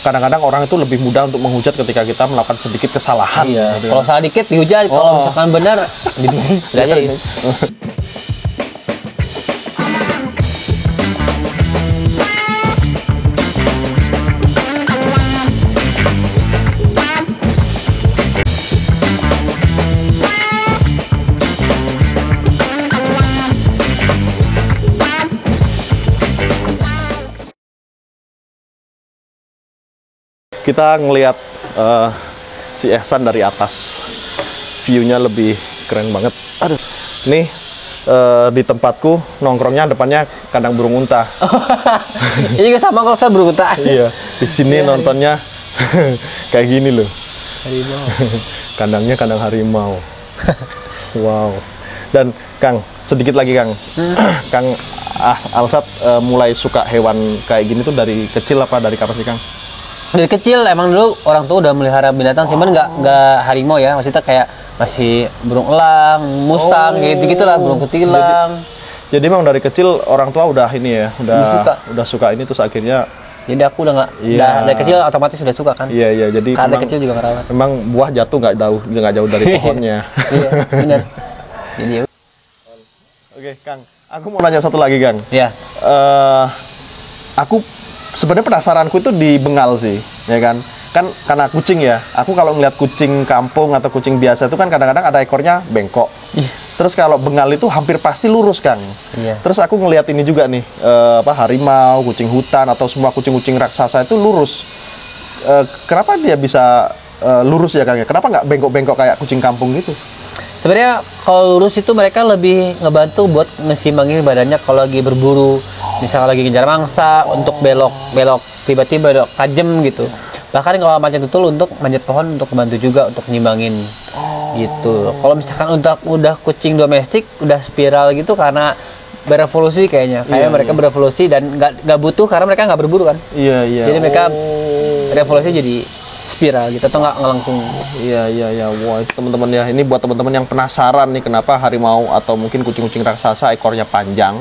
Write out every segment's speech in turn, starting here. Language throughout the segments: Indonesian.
kadang-kadang orang itu lebih mudah untuk menghujat ketika kita melakukan sedikit kesalahan. Iya. Gitu. Kalau salah dikit dihujat, kalau misalkan benar dibiarin. Kita ngelihat si Ehsan dari atas, view-nya lebih keren banget. Aduh, nih di tempatku nongkrongnya depannya kandang burung unta. Ini juga sama kalau saya burung unta. Iya, di sini nontonnya kayak gini loh. Harimau. Kandangnya kandang harimau. Wow. Dan Kang, sedikit lagi Kang. Kang Alsat mulai suka hewan kayak gini tuh dari kecil apa dari kapan sih Kang? Dari kecil emang dulu orang tua udah melihara binatang, cuman nggak harimau ya, maksudnya kayak masih burung elang, musang, gitu-gitulah, burung kutilang. Jadi emang dari kecil orang tua udah ini ya, udah suka ini terus akhirnya. Jadi aku udah dari kecil otomatis sudah suka kan. Iya, jadi karena dari kecil juga ngerawat. Memang buah jatuh nggak jauh dari pohonnya. Iya, benar. Jadi ya. Oke, Kang, aku mau nanya satu lagi, Kang. Iya. Aku sebenarnya penasaranku itu di bengal sih, ya kan? Kan karena kucing ya. Aku kalau ngeliat kucing kampung atau kucing biasa itu kan kadang-kadang ada ekornya bengkok. Terus kalau bengal itu hampir pasti lurus, Kang. Iya. Terus aku ngeliat ini juga nih, harimau, kucing hutan atau semua kucing-kucing raksasa itu lurus. Kenapa dia bisa lurus ya, Kang? Kenapa nggak bengkok-bengkok kayak kucing kampung gitu? Sebenarnya kalau lurus itu mereka lebih ngebantu buat ngesimbangin badannya kalau lagi berburu, misalnya lagi ngejar mangsa, untuk belok tiba-tiba belok tajam gitu. Bahkan kalau manjat tutul untuk manjat pohon untuk membantu juga untuk nyimbangin gitu. Kalau misalkan udah kucing domestik udah spiral gitu karena berevolusi kayaknya. Mereka berevolusi dan nggak butuh karena mereka nggak berburu kan. Iya. Jadi mereka revolusi jadi spiral gitu atau nggak ngelengkung. Iya. Wah, teman-teman ya, ini buat teman-teman yang penasaran nih kenapa harimau atau mungkin kucing-kucing raksasa ekornya panjang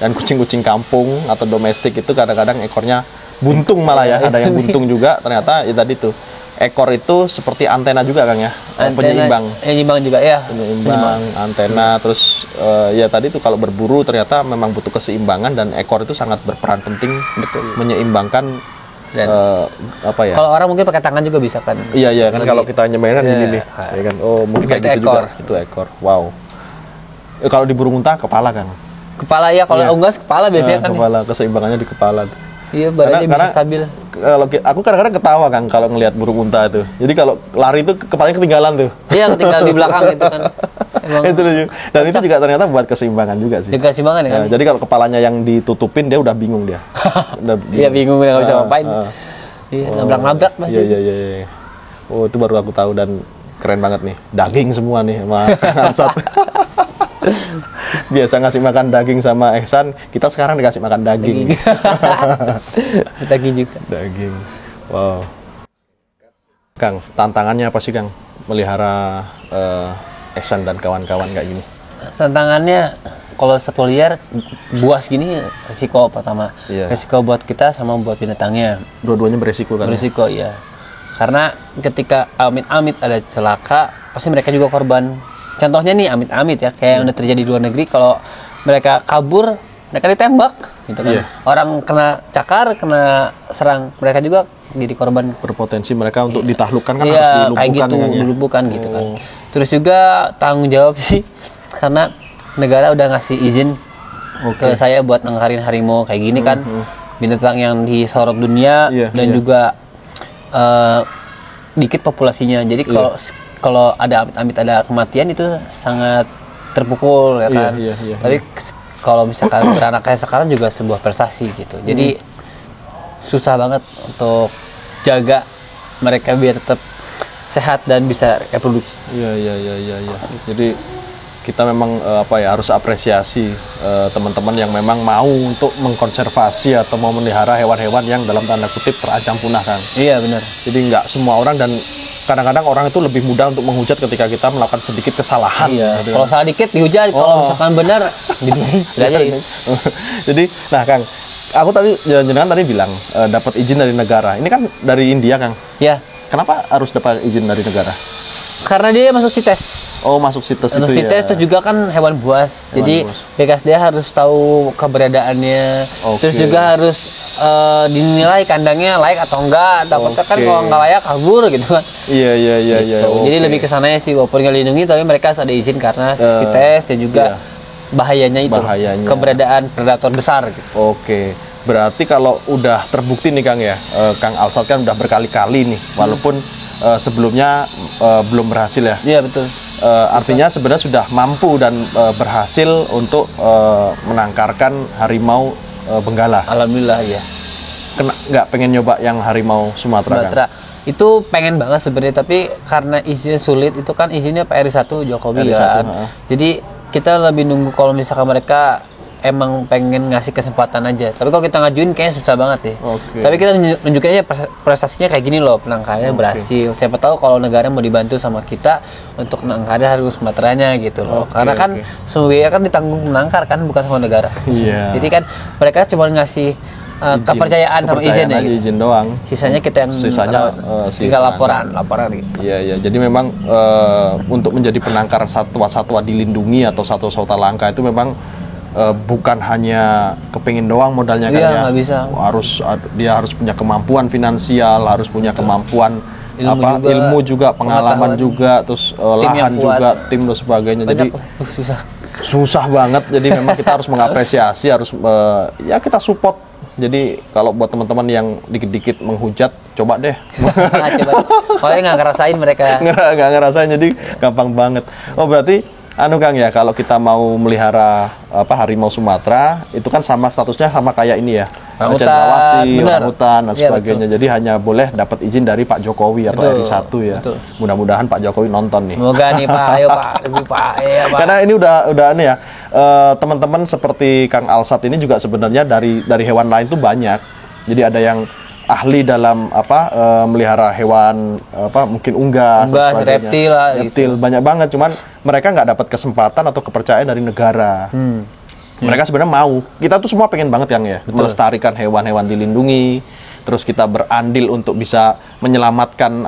dan kucing-kucing kampung atau domestik itu kadang-kadang ekornya buntung malah ya. Ada yang buntung juga. Ternyata ya tadi tuh ekor itu seperti antena juga, Kang ya. Penyeimbang. Penyeimbang juga ya. Penyeimbang antena. Terus ya tadi tuh kalau berburu ternyata memang butuh keseimbangan dan ekor itu sangat berperan penting menyeimbangkan. Dan apa ya? Kalau orang mungkin pakai tangan juga bisa kan? Iya kan kalau kita nyemain kan gini nih, ya kan? Oh mungkin kayak gitu juga. Itu ekor. Wow. Kalau di burung unta kepala, Kang. Kepala ya, kalau unggas kepala biasanya kan. Kepala, keseimbangannya di kepala. Iya, badannya bisa stabil. Kalau aku kadang-kadang ketawa, Kang, kalau ngelihat burung unta itu. Jadi kalau lari itu kepalanya ketinggalan tuh. Iya, ketinggalan di belakang itu kan. Itu lucu. Dan itu juga ternyata buat keseimbangan juga sih. Keseimbangan ya kan. Jadi kalau kepalanya yang ditutupin dia udah bingung dia. Iya, bingung nggak bisa ngapain. Iya, nabrak-nabrak pasti. Iya. Oh, itu baru aku tahu dan keren banget nih. Daging semua nih sama Alsat. Biasa ngasih makan daging sama Ehsan, kita sekarang dikasih makan daging. Daging juga. Daging. Wow. Kang, tantangannya apa sih, Kang? Melihara Ehsan dan kawan-kawan kayak gini. Tantangannya kalau satwa liar buas gini resiko pertama. Iya. Resiko buat kita sama buat binatangnya. Dua-duanya beresiko kan? Beresiko ya. Karena ketika amit-amit ada celaka, pasti mereka juga korban. Contohnya nih amit-amit ya, kayak yang udah terjadi di luar negeri, kalau mereka kabur, mereka ditembak gitu kan. Orang kena cakar, kena serang, mereka juga jadi korban. Berpotensi mereka untuk ditaklukkan kan, harus dilumpuhkan kayak gitu, dilumpuhkan gitu kan. Terus juga tanggung jawab sih, karena negara udah ngasih izin ke saya buat nangkarin harimau kayak gini kan, binatang yang disorot dunia dan juga dikit populasinya. Jadi kalau ada amit-amit ada kematian itu sangat terpukul ya kan. Tapi kalau misalkan beranak kayak sekarang juga sebuah prestasi gitu. Jadi susah banget untuk jaga mereka biar tetap sehat dan bisa reproduksi. Iya. Jadi kita memang harus apresiasi teman-teman yang memang mau untuk mengkonservasi atau mau melihara hewan-hewan yang dalam tanda kutip terancam punah, kan. Iya, benar. Jadi nggak semua orang, dan kadang-kadang orang itu lebih mudah untuk menghujat ketika kita melakukan sedikit kesalahan. Iya. Kalau salah dikit dihujat, kalau misalkan benar dibiarin. Jadi, nah Kang, aku tadi jenengan tadi bilang dapat izin dari negara. Ini kan dari India, Kang. Ya, Kenapa harus dapat izin dari negara? karena dia masuk CITES. Oh, masuk situs Masuk itu CITES ya. terus juga kan hewan buas. Hewan Jadi buas. BKSDA harus tahu keberadaannya. Oke. Terus juga harus dinilai kandangnya layak atau enggak. Takutnya kan Oke. kalau nggak layak kabur gitu kan. Iya, iya, iya, iya. Tuh, jadi Oke. lebih ke sana sih, walaupun nggak dilindungi tapi mereka harus ada izin karena CITES dan juga iya. bahayanya itu. Bahayanya. Keberadaan predator besar gitu. Oke. Berarti kalau udah terbukti nih Kang ya, Kang Alsat kan udah berkali-kali nih, walaupun sebelumnya belum berhasil ya. Iya betul. Artinya sebenarnya sudah mampu dan berhasil untuk menangkarkan harimau Benggala. Alhamdulillah ya. Nggak pengen nyoba yang harimau Sumatera, Kang? Sumatera. Itu pengen banget sebenarnya, tapi karena izinnya sulit, itu kan izinnya Pak RI 1 Jokowi RI 1, kan. heeh. Jadi kita lebih nunggu kalau misalkan mereka emang pengen ngasih kesempatan aja. Tapi kalau kita ngajuin kayaknya susah banget deh. Oke. Tapi kita nunjukin aja prestasinya kayak gini loh, penangkarannya berhasil. Siapa tahu kalau negara mau dibantu sama kita untuk menangkarnya harimau Sumateranya gitu loh. Oke, Karena kan oke. semua biaya kan ditanggung menangkar kan, bukan sama negara. Iya. Jadi kan mereka cuma ngasih Izin. kepercayaan sama izin ya aja, gitu. izin doang. Sisanya kita yang Sisanya, si tinggal penangkar. laporan gitu. Iya, iya. Jadi memang untuk menjadi penangkar satwa-satwa dilindungi atau satwa-satwa langka itu memang bukan hanya kepingin doang modalnya kan Iya, ya. nggak bisa. Dia harus punya kemampuan finansial, harus punya kemampuan Ilmu juga, ilmu juga, pengalaman pengetahuan. juga, terus Tim yang lahan kuat. juga, tim dan sebagainya. Jadi Banyak susah. susah banget. Jadi memang kita harus mengapresiasi, harus ya kita support. Jadi kalau buat teman-teman yang dikit-dikit menghujat, coba deh. Nah, coba. Soalnya nggak ngerasain mereka. nggak ngerasain, jadi gampang banget. Oh berarti anu Kang ya, kalau kita mau melihara harimau Sumatera itu kan sama statusnya sama kayak ini ya, Orangutan, cendrawasih, benar. orangutan dan Iya, sebagainya. Jadi hanya boleh dapat izin dari Pak Jokowi atau Betul, RI 1 ya. betul. Mudah-mudahan Pak Jokowi nonton nih. Semoga nih Pak, ayo Pak, lebih Pak, ya Pak. Karena ini udah ini ya, teman-teman seperti Kang Alsat ini juga sebenarnya dari hewan lain tuh banyak. Jadi ada yang ahli dalam melihara hewan mungkin unggas, dan sebagainya. reptil lah, reptil banyak banget, cuman mereka nggak dapat kesempatan atau kepercayaan dari negara. Mereka sebenarnya mau, kita tuh semua pengen banget Kang ya, melestarikan hewan-hewan dilindungi, terus kita berandil untuk bisa menyelamatkan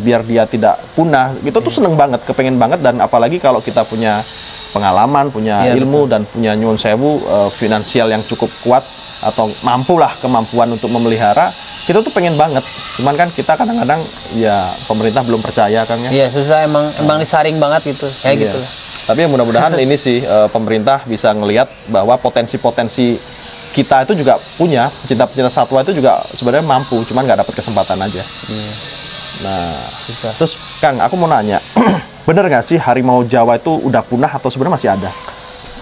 biar dia tidak punah. Kita tuh seneng banget, kepengen banget, dan apalagi kalau kita punya pengalaman, punya Iya, ilmu dan punya nyuwun sewu finansial yang cukup kuat atau mampulah kemampuan untuk memelihara, kita tuh pengen banget. Cuman kan kita kadang-kadang ya pemerintah belum percaya Kang ya. Iya susah, emang disaring banget gitu, kayak Iya. gitu. Tapi ya mudah-mudahan ini sih pemerintah bisa ngelihat bahwa potensi-potensi kita itu juga punya, pecinta-pecinta satwa itu juga sebenarnya mampu, cuman nggak dapat kesempatan aja. Iya. Nah, Susah. terus Kang, aku mau nanya, bener nggak sih harimau Jawa itu udah punah atau sebenarnya masih ada?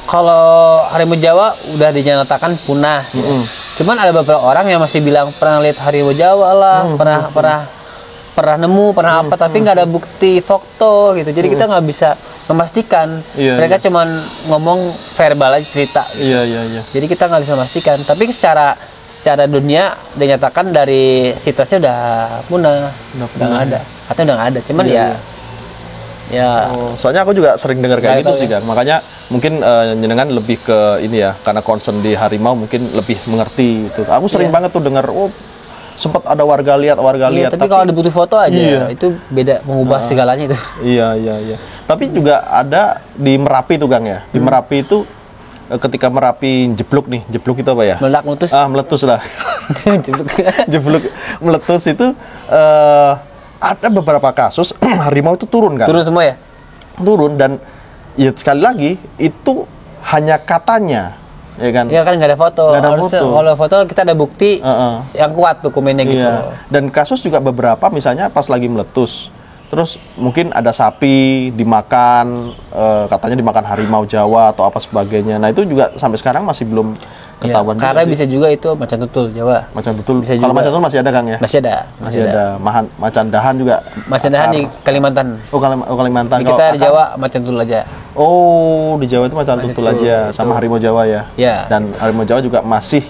Kalau harimau Jawa udah dinyatakan punah. Ya. Cuman ada beberapa orang yang masih bilang pernah lihat harimau Jawa lah, pernah nemu, pernah apa, tapi nggak ada bukti foto gitu. Jadi kita nggak bisa memastikan. Iya, Mereka cuman ngomong verbal aja, cerita. Gitu. Iya, iya, iya. Jadi kita nggak bisa memastikan. Tapi secara dunia dinyatakan dari situsnya udah punah, udah nggak ada, atau udah nggak ada. Cuman Iya, ya. Ya, Oh, soalnya aku juga sering dengar kayak Nggak gitu tahu sih ya. Kang. Makanya mungkin jenengan lebih ke ini ya, karena concern di harimau mungkin lebih mengerti itu. Aku sering Iya. banget tuh dengar, oh sempat ada warga lihat, iya, tapi kalau ada butuh foto aja, Iya. itu beda, mengubah segalanya itu. Iya, iya, iya. Tapi juga ada di Merapi tuh Kang ya. Di Merapi itu ketika Merapi jeblok itu apa ya? Meledak meletus. Meletus lah. Jeblok. Jeblok meletus itu ada beberapa kasus harimau itu turun kan? Turun semua ya? Turun, dan ya sekali lagi itu hanya katanya, ya kan? Iya kan nggak ada foto. Nggak ada Harusnya foto. kalau foto kita ada bukti Heeh. yang kuat dokumennya gitu. Iya. Dan kasus juga beberapa misalnya pas lagi meletus, terus mungkin ada sapi dimakan, katanya dimakan harimau Jawa atau apa sebagainya. Nah itu juga sampai sekarang masih belum Iya, ketahuan. juga karena sih. bisa juga itu macan tutul Jawa. Macan betul. bisa Kalau juga. macan tutul masih ada Kang ya? Masih ada. Masih ada. Macan dahan juga. Macan dahan di akar. Kalimantan. Oh, Kalimantan. Di Kalau kita di akar? Jawa macan tutul aja. Oh, di Jawa itu macan tutul tutul, aja, sama itu. harimau Jawa ya. Iya. Dan harimau Jawa juga masih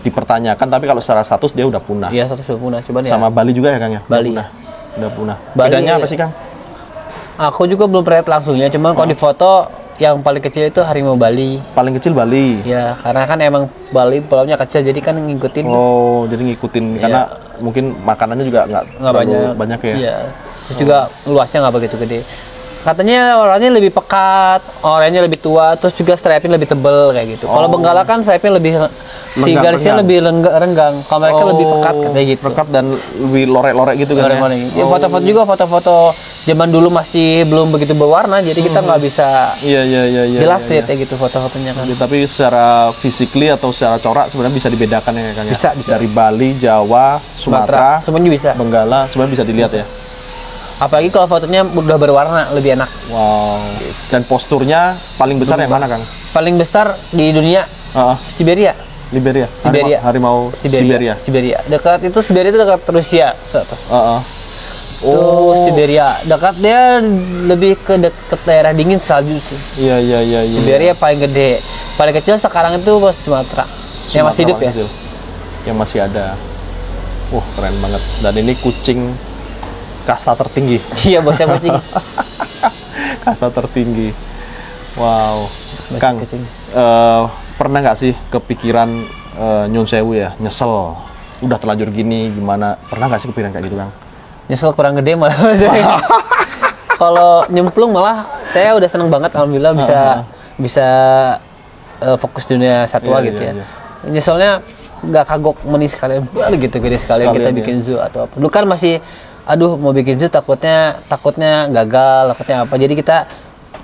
dipertanyakan, tapi kalau secara status dia udah punah. Iya, satu sudah punah. Cuman ya. Sama Bali juga ya Kang ya? Bali. Udah punah. Bali, Bedanya apa iya. sih Kang? Aku juga belum pernah lihat langsungnya, cuman kalau di foto yang paling kecil itu harimau Bali. Paling kecil Bali. Ya, karena kan emang Bali pulaunya kecil, jadi kan ngikutin Oh, jadi ngikutin karena mungkin makanannya juga nggak terlalu banyak ya. Iya. Terus juga luasnya nggak begitu gede. Katanya orangnya lebih pekat, orangnya lebih tua, terus juga stripnya lebih tebel kayak gitu. Kalau Benggala kan stripnya lebih si garisnya lebih renggang. Kalau mereka lebih pekat katanya gitu. Pekat dan lebih lorek-lorek gitu kan ya. Ya, foto-foto juga foto-foto zaman dulu masih belum begitu berwarna, jadi kita nggak bisa Iya. jelas lihatnya gitu foto-fotonya kan. Tapi secara physically atau secara corak sebenarnya bisa dibedakan ya kan ya. Bisa. Dari Bali, Jawa, Sumatera, semuanya bisa. Benggala sebenarnya bisa dilihat ya. Apalagi kalau fotonya udah berwarna lebih enak. Wow. Dan posturnya paling besar yang mana, Kang? Paling besar di dunia Siberia. Liberia. Siberia. Harimau Siberia. Dekat itu Siberia itu dekat Rusia. Oh, Siberia. Dekat dia lebih ke deket daerah dingin salju sih. Iya. Siberia paling gede. Paling kecil sekarang itu Sumatera. Yang masih hidup ya? Yang masih ada. Keren banget. Dan ini kucing kasta tertinggi. Iya, bosnya kucing. Kasta tertinggi. Wow. Masih Kang, kucing. pernah nggak sih kepikiran nyun sewu ya, nyesel udah terlanjur gini gimana? Pernah nggak sih kepikiran kayak gitu, Kang? Nyesel kurang gede malah. Kalau nyemplung malah saya udah seneng banget alhamdulillah bisa fokus dunia satwa gitu ya. Nyeselnya nggak kagok meni sekalian gitu gede sekalian kita bikin zoo atau apa. Dulu kan masih mau bikin zoo takutnya gagal, takutnya apa. Jadi kita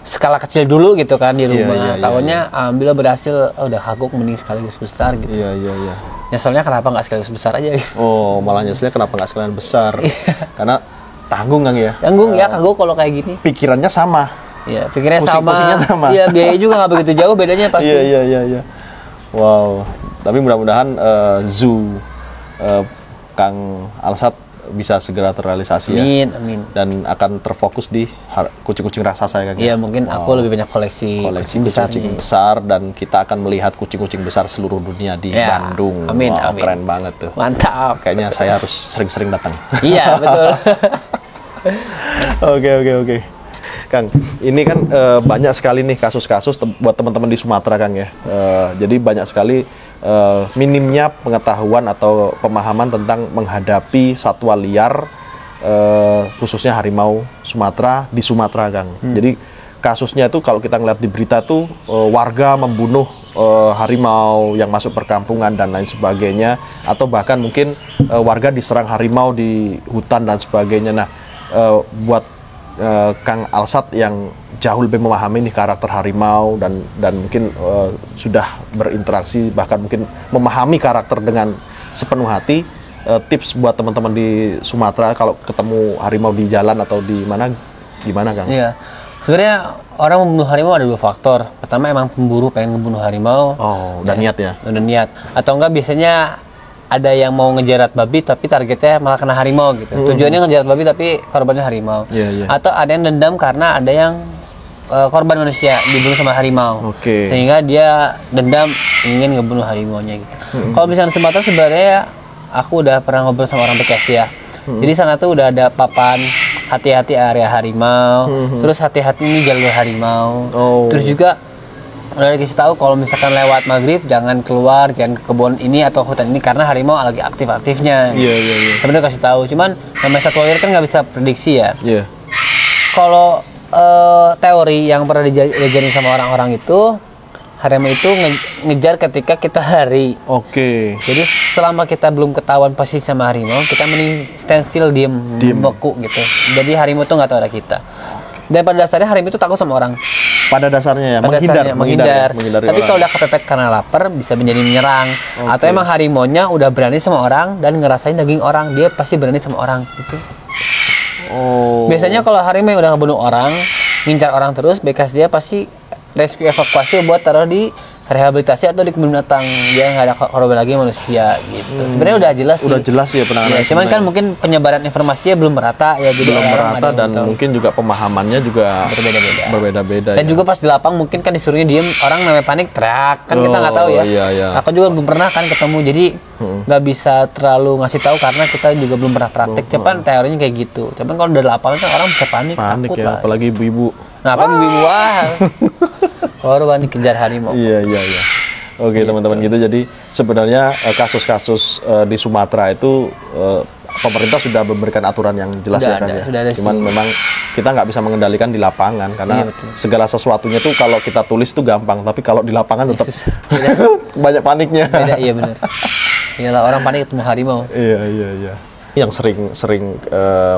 skala kecil dulu gitu kan di rumah. Tahunnya alhamdulillah berhasil, udah kagok mending sekaligus besar gitu. Iya. Nyeselnya kenapa nggak sekaligus besar aja gitu. Oh, malah nyeselnya kenapa nggak sekalian besar? Karena tanggung, Kang ya. Tanggung ya kagok kalau kayak gini. Pikirannya sama. Iya, pikirnya Pusing-pusingnya sama. Iya, biaya juga nggak begitu jauh bedanya pasti. Iya. Wow. Tapi mudah-mudahan zoo Kang Alsat bisa segera terrealisasi ya. Amin. Dan akan terfokus di kucing-kucing raksasa ya, Kang. Iya, mungkin aku lebih banyak koleksi kucing besar dan kita akan melihat kucing-kucing besar seluruh dunia di Bandung. Amin. Keren banget tuh. Mantap. Kayaknya saya harus sering-sering datang. Iya, betul. Oke. Kang, ini kan banyak sekali nih kasus-kasus buat teman-teman di Sumatera, Kang ya. Jadi banyak sekali minimnya pengetahuan atau pemahaman tentang menghadapi satwa liar, khususnya harimau Sumatera di Sumatera, Kang. Jadi kasusnya itu kalau kita ngeliat di berita tuh warga membunuh harimau yang masuk perkampungan dan lain sebagainya, atau bahkan mungkin warga diserang harimau di hutan dan sebagainya. Nah, buat Kang Alsat yang jauh lebih memahami nih karakter harimau dan mungkin sudah berinteraksi bahkan mungkin memahami karakter dengan sepenuh hati, tips buat teman-teman di Sumatera kalau ketemu harimau di jalan atau di mana gimana, Kang? Iya. Sebenarnya orang membunuh harimau ada dua faktor. Pertama emang pemburu pengen membunuh harimau. Oh, udah niat ya? Udah niat. Atau enggak biasanya ada yang mau ngejarat babi tapi targetnya malah kena harimau gitu. Tujuannya ngejarat babi tapi korbannya harimau. Atau ada yang dendam karena ada yang korban manusia dibunuh sama harimau. Sehingga dia dendam ingin ngebunuh harimaunya gitu. Kalau misalnya di Sumatera sebenarnya aku udah pernah ngobrol sama orang Bekasi ya. Jadi sana tuh udah ada papan hati-hati area harimau, terus hati-hati ini jalur harimau. Terus juga udah dikasih tahu kalau misalkan lewat maghrib jangan keluar, jangan ke kebun ini atau hutan ini karena harimau lagi aktif-aktifnya. Iya. Sebenarnya kasih tahu, cuman namanya satwa liar kan nggak bisa prediksi ya. Iya. Kalau teori yang pernah diajarin sama orang-orang itu, harimau itu ngejar ketika kita hari. Jadi selama kita belum ketahuan posisi sama harimau, kita mending standstill diem. Beku gitu. Jadi harimau itu nggak tahu ada kita. Dan pada dasarnya harimau itu takut sama orang. Pada dasarnya ya, menghindar. Tapi kalau udah kepepet karena lapar bisa menjadi menyerang. Atau emang harimaunya udah berani sama orang dan ngerasain daging orang, dia pasti berani sama orang gitu. Biasanya kalau harimau yang udah ngebunuh orang, ngincar orang terus, bekas dia pasti rescue evakuasi buat taruh di rehabilitasi atau di kebun binatang. Dia nggak ada korban lagi manusia gitu. Sebenarnya udah jelas sih. Udah jelas ya penanganan. Cuman kan mungkin penyebaran informasinya belum merata ya. Jadi belum merata dan mungkin juga pemahamannya juga berbeda-beda. Dan juga pas di lapang mungkin kan disuruhnya diem, orang namanya panik teriak kan kita nggak tahu ya. Iya. Aku juga belum pernah kan ketemu, jadi nggak bisa terlalu ngasih tahu karena kita juga belum pernah praktek. Cuman teorinya kayak gitu. Cuman kalau udah di lapangan kan orang bisa panik takut ya, lah. Apalagi ibu-ibu. Nah, apalagi ibu-ibu korban dikejar harimau. Iya. Oke teman-teman gitu. Jadi sebenarnya kasus-kasus di Sumatera itu pemerintah sudah memberikan aturan yang jelas Sudah ya kan ada, ya. sudah ada Cuman sih. memang kita nggak bisa mengendalikan di lapangan karena Iya, betul. segala sesuatunya tuh kalau kita tulis tuh gampang, tapi kalau di lapangan tetap Susah. Beda, banyak paniknya. beda, iya benar. Iyalah orang panik ketemu harimau. Iya. Yang sering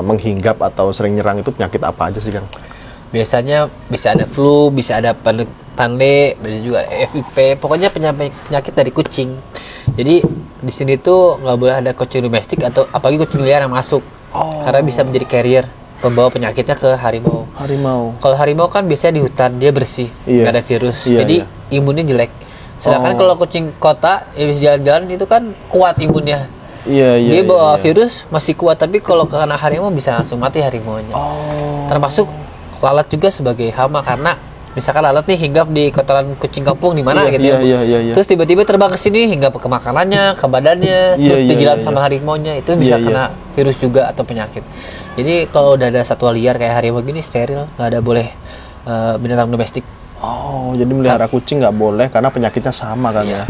menghinggap atau sering nyerang itu penyakit apa aja sih Kang? Biasanya bisa ada flu, bisa ada panle, dan juga FIP. Pokoknya penyakit dari kucing. Jadi di sini tuh nggak boleh ada kucing domestik atau apalagi kucing liar yang masuk, karena bisa menjadi carrier pembawa penyakitnya ke harimau. Harimau. Kalau harimau kan biasanya di hutan, dia bersih, Iya. nggak ada virus, Iya, jadi iya. imunnya jelek. Sedangkan kalau kucing kota ya bisa jalan-jalan itu kan kuat imunnya. Iya. Dia bawa virus masih kuat, tapi kalau kena harimau bisa langsung mati harimaunya. Termasuk lalat juga sebagai hama, karena misalkan lalat nih hinggap di kotoran kucing kampung di mana gitu ya. Iya. Terus tiba-tiba terbang ke sini hinggap ke makanannya, ke badannya, Iya, terus iya, dijilat iya, sama iya. harimaunya, itu bisa Iya, kena virus juga atau penyakit. Jadi kalau udah ada satwa liar kayak harimau gini steril, nggak ada boleh binatang domestik. Oh, jadi melihara kucing nggak boleh karena penyakitnya sama kan ya?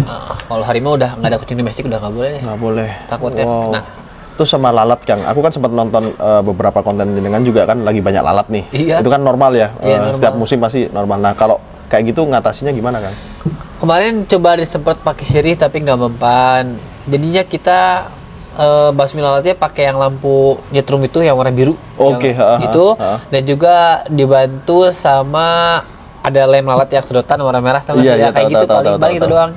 Kalau harimau udah nggak ada kucing domestik udah nggak boleh deh. Nggak boleh. Takutnya Wow. kena. Terus sama lalat Kang, aku kan sempat nonton beberapa konten jenengan juga kan lagi banyak lalat nih. Iya. Itu kan normal ya. Iya, normal. Setiap musim pasti normal. Nah kalau kayak gitu ngatasinya gimana Kang? Kemarin coba disemprot pakai sirih tapi nggak mempan. Jadinya kita basmi lalatnya pakai yang lampu nyetrum itu yang warna biru. Oke, Yang itu dan juga dibantu sama ada lem lalat yang sedotan warna merah tahu nggak Iya, sih? iya, Kayak tahu, gitu tahu, paling tahu, itu tahu. doang.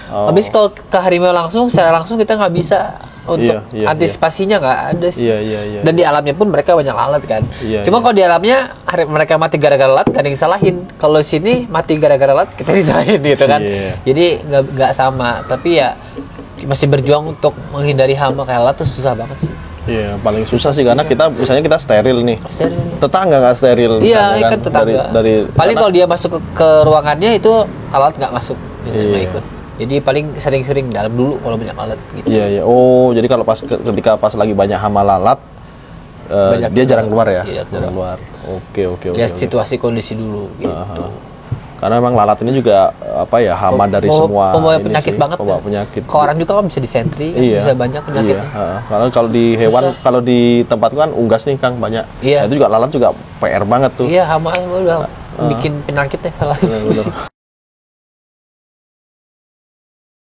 Oh. Habis kalau ke harimau langsung secara langsung kita nggak bisa untuk Iya, iya, antisipasinya nggak ada sih. Iya. Dan di alamnya pun mereka banyak lalat kan. Iya, Cuma iya. kalau di alamnya mereka mati gara-gara lalat gak ada yang disalahin. Kalau sini mati gara-gara lalat kita disalahin gitu kan. Iya. Jadi nggak sama. Tapi ya masih berjuang untuk menghindari hama kayak lalat tuh susah banget sih. Iya, paling susah sih karena kita misalnya kita steril nih. Steril. Tetangga nggak steril. Iya, misalnya ini kan tetangga. Dari paling karena- kalau dia masuk ke ruangannya itu alat nggak masuk, biasanya nggak Iya. ikut. Jadi paling sering-sering dalam dulu kalau banyak alat gitu. Iya. Oh, jadi kalau ketika pas lagi banyak hama lalat, Banyak dia yang jarang keluar ya? Iya, Jarang keluar. Oke. Lihat situasi kondisi dulu gitu. Karena memang lalat ini juga apa ya hama dari semua pembawa ini penyakit sih, banget. pembawa penyakit. Ke orang juga kan bisa disentri, kan Iya. bisa banyak penyakitnya. Iya. Karena kalau di hewan, Susah. kalau di tempat kan unggas nih Kang banyak. Iya. Nah, itu juga lalat juga PR banget tuh. Iya, hama semua udah bikin penyakitnya kalau Bener-bener.